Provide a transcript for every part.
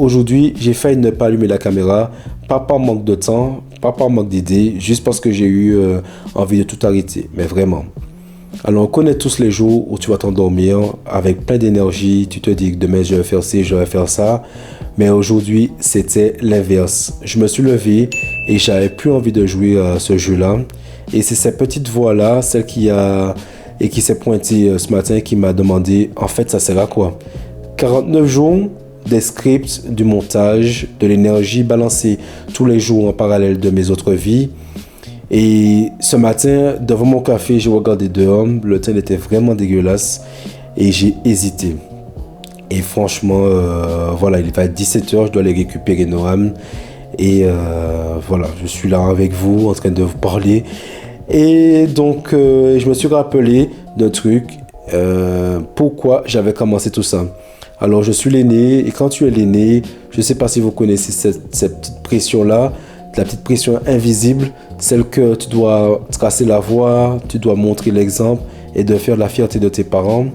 aujourd'hui, j'ai failli ne pas allumer la caméra, pas par manque de temps, pas par manque d'idées, juste parce que j'ai eu envie de tout arrêter, mais vraiment. Alors, on connaît tous les jours où tu vas t'endormir avec plein d'énergie, tu te dis que demain je vais faire ci, je vais faire ça, mais aujourd'hui, c'était l'inverse. Je me suis levé et j'avais plus envie de jouer à ce jeu-là. Et c'est cette petite voix-là, celle qui s'est pointée ce matin, qui m'a demandé, en fait, ça sert à quoi? 49 jours, des scripts, du montage, de l'énergie balancée tous les jours en parallèle de mes autres vies. Et ce matin, devant mon café, j'ai regardé dehors, le temps était vraiment dégueulasse et j'ai hésité. Et franchement, voilà, il va être 17h, je dois aller récupérer Noam. Et voilà, je suis là avec vous, en train de vous parler. Et donc, je me suis rappelé d'un truc, pourquoi j'avais commencé tout ça. Alors, je suis l'aîné, et quand tu es l'aîné, je ne sais pas si vous connaissez cette petite pression-là, la petite pression invisible, celle que tu dois tracer la voie, tu dois montrer l'exemple et de faire la fierté de tes parents.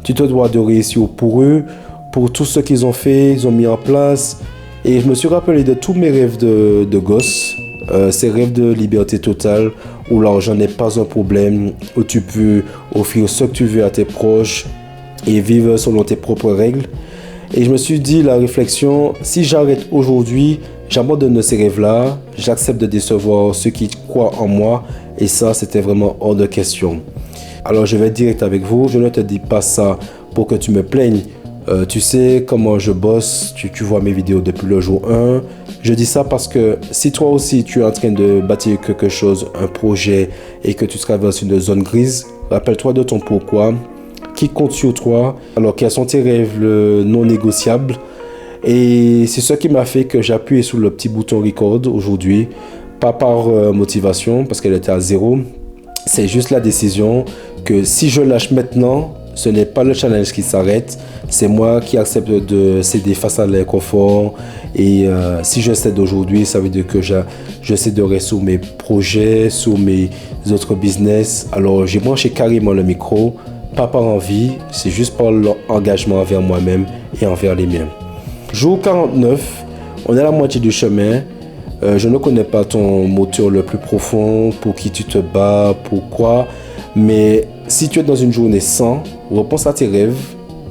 Tu te dois de réussir pour eux, pour tout ce qu'ils ont fait, ils ont mis en place. Et je me suis rappelé de tous mes rêves de gosse, ces rêves de liberté totale, où l'argent n'est pas un problème, où tu peux offrir ce que tu veux à tes proches et vivre selon tes propres règles. Et je me suis dit, la réflexion, si j'arrête aujourd'hui, j'abandonne ces rêves-là, j'accepte de décevoir ceux qui croient en moi, et ça, c'était vraiment hors de question. Alors, je vais être direct avec vous, je ne te dis pas ça pour que tu me plaignes. Tu sais comment je bosse, tu vois mes vidéos depuis le jour 1. Je dis ça parce que si toi aussi tu es en train de bâtir quelque chose, un projet, et que tu traverses une zone grise, rappelle-toi de ton pourquoi, qui compte sur toi, alors quels sont tes rêves non négociables. Et c'est ce qui m'a fait que j'ai appuyé sur le petit bouton record aujourd'hui, pas par motivation parce qu'elle était à 0. C'est juste la décision que si je lâche maintenant, ce n'est pas le challenge qui s'arrête, c'est moi qui accepte de céder face à l'inconfort. Et si je cède aujourd'hui, ça veut dire que je céderai sur mes projets, sur mes autres business. Alors j'ai branché carrément le micro, pas par envie, c'est juste par l'engagement envers moi-même et envers les miens. Jour 49, on est à la moitié du chemin. Je ne connais pas ton moteur le plus profond, pour qui tu te bats, pourquoi. Mais si tu es dans une journée sans, repense à tes rêves.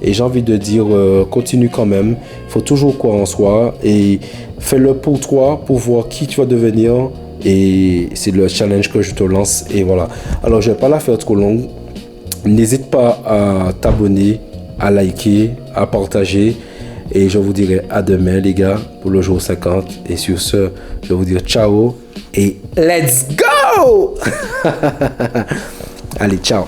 Et j'ai envie de dire, continue quand même. Il faut toujours croire en soi. Et fais-le pour toi, pour voir qui tu vas devenir. Et c'est le challenge que je te lance. Et voilà. Alors, je ne vais pas la faire trop longue. N'hésite pas à t'abonner, à liker, à partager. Et je vous dirai à demain, les gars, pour le jour 50. Et sur ce, je vais vous dire ciao et let's go! Allez, ciao!